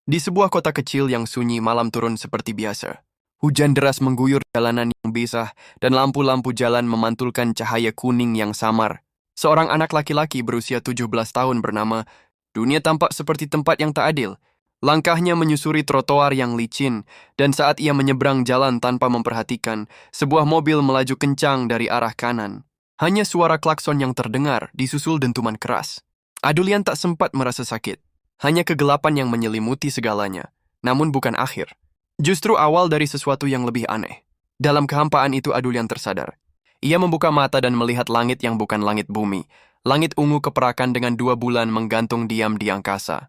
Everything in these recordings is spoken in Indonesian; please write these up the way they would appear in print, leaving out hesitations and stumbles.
Di sebuah kota kecil yang sunyi, malam turun seperti biasa. Hujan deras mengguyur jalanan yang basah, dan lampu-lampu jalan memantulkan cahaya kuning yang samar. Seorang anak laki-laki berusia 17 tahun bernama, dunia tampak seperti tempat yang tak adil. Langkahnya menyusuri trotoar yang licin, dan saat ia menyeberang jalan tanpa memperhatikan, sebuah mobil melaju kencang dari arah kanan. Hanya suara klakson yang terdengar, disusul dentuman keras. Adulian tak sempat merasa sakit. Hanya kegelapan yang menyelimuti segalanya, namun bukan akhir. Justru awal dari sesuatu yang lebih aneh. Dalam kehampaan itu Adulian tersadar. Ia membuka mata dan melihat langit yang bukan langit bumi. Langit ungu keperakan dengan 2 bulan menggantung diam di angkasa.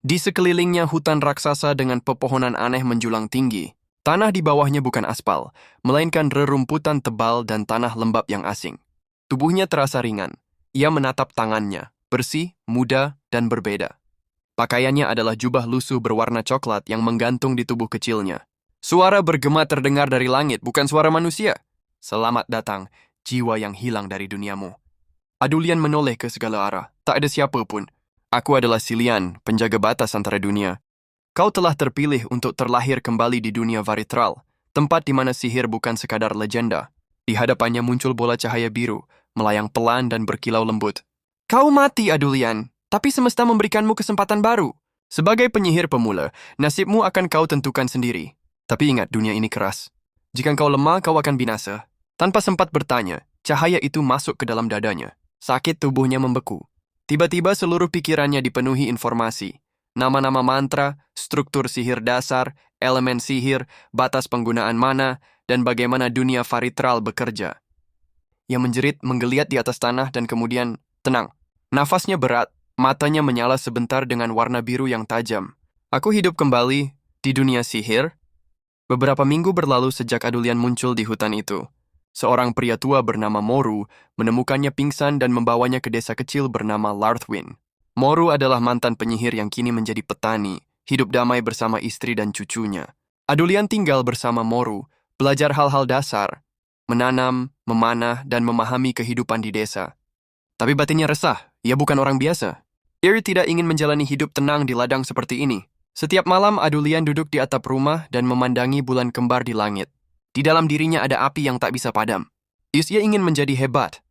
Di sekelilingnya hutan raksasa dengan pepohonan aneh menjulang tinggi. Tanah di bawahnya bukan aspal, melainkan rerumputan tebal dan tanah lembab yang asing. Tubuhnya terasa ringan. Ia menatap tangannya, bersih, muda, dan berbeda. Pakaiannya adalah jubah lusuh berwarna coklat yang menggantung di tubuh kecilnya. Suara bergema terdengar dari langit, bukan suara manusia. Selamat datang, jiwa yang hilang dari duniamu. Adulian menoleh ke segala arah. Tak ada siapa pun. Aku adalah Silian, penjaga batas antara dunia. Kau telah terpilih untuk terlahir kembali di dunia Varitral, tempat di mana sihir bukan sekadar legenda. Di hadapannya muncul bola cahaya biru, melayang pelan dan berkilau lembut. Kau mati, Adulian. Tapi semesta memberikanmu kesempatan baru. Sebagai penyihir pemula, nasibmu akan kau tentukan sendiri. Tapi ingat, dunia ini keras. Jika kau lemah, kau akan binasa. Tanpa sempat bertanya, cahaya itu masuk ke dalam dadanya. Sakit tubuhnya membeku. Tiba-tiba seluruh pikirannya dipenuhi informasi. Nama-nama mantra, struktur sihir dasar, elemen sihir, batas penggunaan mana, dan bagaimana dunia Varitral bekerja. Ia menjerit, menggeliat di atas tanah dan kemudian tenang. Nafasnya berat. Matanya menyala sebentar dengan warna biru yang tajam. Aku hidup kembali di dunia sihir. Beberapa minggu berlalu sejak Adulian muncul di hutan itu. Seorang pria tua bernama Moru menemukannya pingsan dan membawanya ke desa kecil bernama Larthwin. Moru adalah mantan penyihir yang kini menjadi petani, hidup damai bersama istri dan cucunya. Adulian tinggal bersama Moru, belajar hal-hal dasar, menanam, memanah, dan memahami kehidupan di desa. Tapi batinnya resah, ia bukan orang biasa. Ia tidak ingin menjalani hidup tenang di ladang seperti ini. Setiap malam Adulian duduk di atap rumah dan memandangi bulan kembar di langit. Di dalam dirinya ada api yang tak bisa padam. Ia ingin menjadi hebat.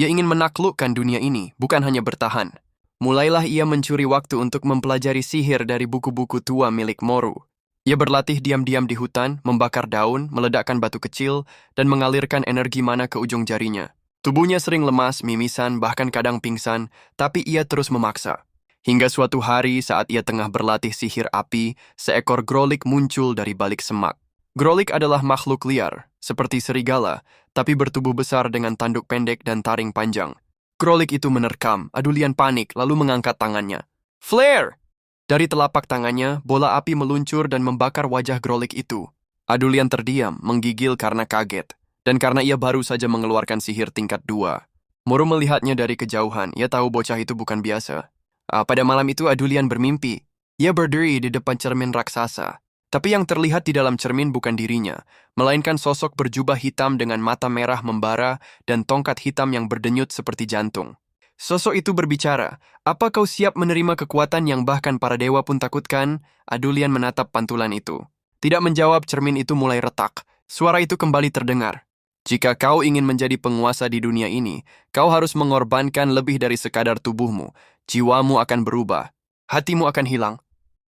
Ia ingin menaklukkan dunia ini, bukan hanya bertahan. Mulailah ia mencuri waktu untuk mempelajari sihir dari buku-buku tua milik Moru. Ia berlatih diam-diam di hutan, membakar daun, meledakkan batu kecil, dan mengalirkan energi mana ke ujung jarinya. Tubuhnya sering lemas, mimisan, bahkan kadang pingsan, tapi ia terus memaksa. Hingga suatu hari saat ia tengah berlatih sihir api, seekor Grolik muncul dari balik semak. Grolik adalah makhluk liar, seperti serigala, tapi bertubuh besar dengan tanduk pendek dan taring panjang. Grolik itu menerkam, Adulian panik, lalu mengangkat tangannya. Flare! Dari telapak tangannya, bola api meluncur dan membakar wajah Grolik itu. Adulian terdiam, menggigil karena kaget. Dan karena ia baru saja mengeluarkan sihir tingkat 2. Moru melihatnya dari kejauhan, ia tahu bocah itu bukan biasa. Pada malam itu Adulian bermimpi. Ia berdiri di depan cermin raksasa. Tapi yang terlihat di dalam cermin bukan dirinya, melainkan sosok berjubah hitam dengan mata merah membara dan tongkat hitam yang berdenyut seperti jantung. Sosok itu berbicara, "Apa kau siap menerima kekuatan yang bahkan para dewa pun takutkan?" Adulian menatap pantulan itu. Tidak menjawab, cermin itu mulai retak. Suara itu kembali terdengar. Jika kau ingin menjadi penguasa di dunia ini, kau harus mengorbankan lebih dari sekadar tubuhmu. Jiwamu akan berubah. Hatimu akan hilang.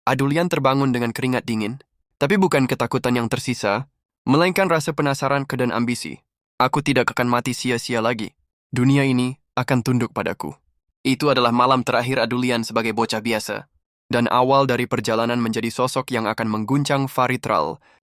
Adulian terbangun dengan keringat dingin. Tapi bukan ketakutan yang tersisa, melainkan rasa penasaran dan ambisi. Aku tidak akan mati sia-sia lagi. Dunia ini akan tunduk padaku. Itu adalah malam terakhir Adulian sebagai bocah biasa. Dan awal dari perjalanan menjadi sosok yang akan mengguncang Varitral